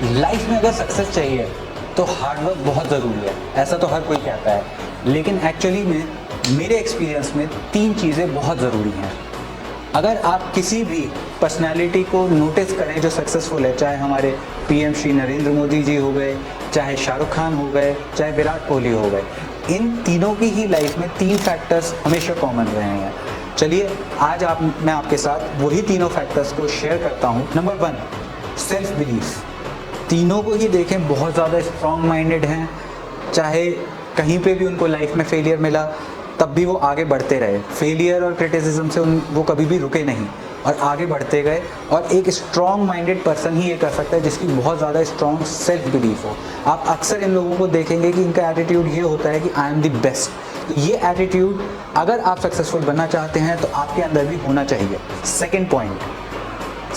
Life में अगर success चाहिए तो हार्ड वर्क बहुत ज़रूरी है, ऐसा तो हर कोई कहता है, लेकिन एक्चुअली में मेरे एक्सपीरियंस में 3 चीज़ें बहुत ज़रूरी हैं। अगर आप किसी भी पर्सनालिटी को नोटिस करें जो सक्सेसफुल है, चाहे हमारे पीएम श्री नरेंद्र मोदी जी हो गए, चाहे शाहरुख खान हो गए, चाहे विराट कोहली हो गए, इन तीनों की ही लाइफ में 3 फैक्टर्स हमेशा कॉमन रहे हैं। चलिए आज मैं आपके साथ वही तीनों फैक्टर्स को शेयर करता हूँ। Number 1, self belief. तीनों को ही देखें, बहुत ज़्यादा स्ट्रॉन्ग माइंडेड हैं, चाहे कहीं पे भी उनको लाइफ में फेलियर मिला तब भी वो आगे बढ़ते रहे। फेलियर और क्रिटिसिज्म से वो कभी भी रुके नहीं और आगे बढ़ते गए। और एक स्ट्रॉन्ग माइंडेड पर्सन ही ये कर सकता है जिसकी बहुत ज़्यादा स्ट्रॉन्ग सेल्फ बिलीफ हो। आप अक्सर इन लोगों को देखेंगे कि इनका एटीट्यूड ये होता है कि आई एम द बेस्ट। तो ये एटीट्यूड अगर आप सक्सेसफुल बनना चाहते हैं तो आपके अंदर भी होना चाहिए। सेकेंड पॉइंट,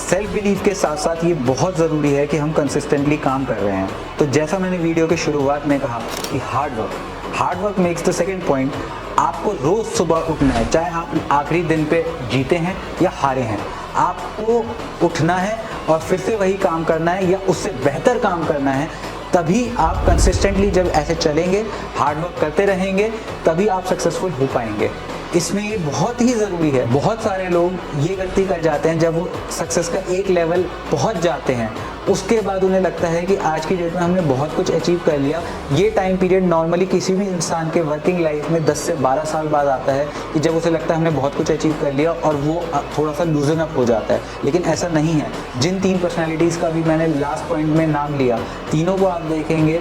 सेल्फ बिलीफ के साथ साथ ये बहुत ज़रूरी है कि हम कंसिस्टेंटली काम कर रहे हैं। तो जैसा मैंने वीडियो के शुरुआत में कहा कि hard work makes the second point. आपको रोज़ सुबह उठना है, चाहे आप आखिरी दिन पे जीते हैं या हारे हैं, आपको उठना है और फिर से वही काम करना है या उससे बेहतर काम करना है। तभी आप कंसिस्टेंटली जब ऐसे चलेंगे, हार्ड वर्क करते रहेंगे, तभी आप सक्सेसफुल हो पाएंगे। इसमें ये बहुत ही ज़रूरी है। बहुत सारे लोग ये गलती कर जाते हैं, जब वो सक्सेस का एक लेवल पहुंच जाते हैं उसके बाद उन्हें लगता है कि आज की डेट में हमने बहुत कुछ अचीव कर लिया। ये टाइम पीरियड नॉर्मली किसी भी इंसान के वर्किंग लाइफ में 10 से 12 साल बाद आता है कि जब उसे लगता है हमने बहुत कुछ अचीव कर लिया और वो थोड़ा सा लूजन अप हो जाता है। लेकिन ऐसा नहीं है। जिन 3 पर्सनैलिटीज़ का भी मैंने लास्ट पॉइंट में नाम लिया, तीनों को आप देखेंगे।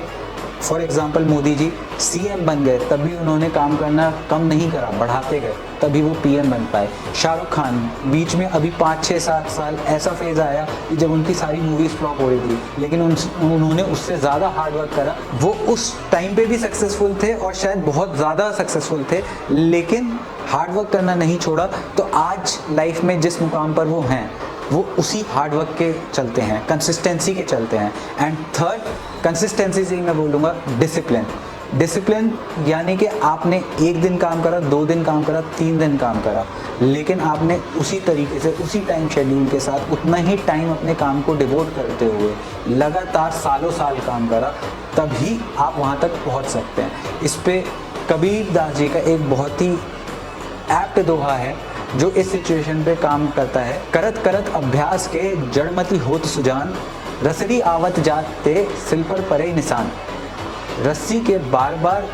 For example Modi ji CM बन गए, तभी उन्होंने काम करना कम नहीं करा, बढ़ाते गए, तभी वो पीएम बन पाए। शाहरुख खान बीच में अभी 5, 6, 7 साल ऐसा फेज आया कि जब उनकी सारी मूवीज़ फ्लॉप हो रही थी, लेकिन उन्होंने उससे ज़्यादा हार्ड वर्क करा। वो उस टाइम पे भी सक्सेसफुल थे और शायद बहुत ज़्यादा सक्सेसफुल थे, लेकिन हार्ड वर्क करना नहीं छोड़ा। तो आज लाइफ में जिस मुकाम पर वो हैं वो उसी हार्ड वर्क के चलते हैं, कंसिस्टेंसी के चलते हैं। एंड थर्ड, कंसिस्टेंसी से ही मैं बोलूँगा डिसिप्लिन यानी कि आपने 1 दिन काम करा, 2 दिन काम करा, 3 दिन काम करा, लेकिन आपने उसी तरीके से उसी टाइम शेड्यूल के साथ उतना ही टाइम अपने काम को डिवोट करते हुए लगातार सालों साल काम करा, तभी आप वहाँ तक पहुँच सकते हैं। इस पे कबीर दास जी का एक बहुत ही एप्ट दोहा है जो इस सिचुएशन पे काम करता है। करत करत अभ्यास के जड़मति होत सुजान, रसरी आवत जाते सिल पर परे निशान। रस्सी के बार बार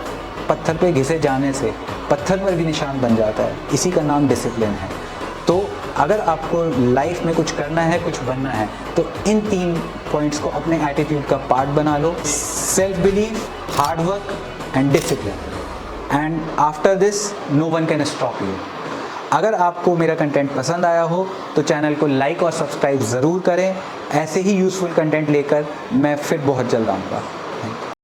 पत्थर पे घिसे जाने से पत्थर पर भी निशान बन जाता है। इसी का नाम डिसिप्लिन है। तो अगर आपको लाइफ में कुछ करना है, कुछ बनना है, तो इन 3 पॉइंट्स को अपने एटीट्यूड का पार्ट बना लो। Self belief, hard work and discipline. And after this no one can stop you. अगर आपको मेरा कंटेंट पसंद आया हो तो चैनल को लाइक और सब्सक्राइब ज़रूर करें। ऐसे ही यूज़फुल कंटेंट लेकर मैं फिर बहुत जल्द आऊँगा।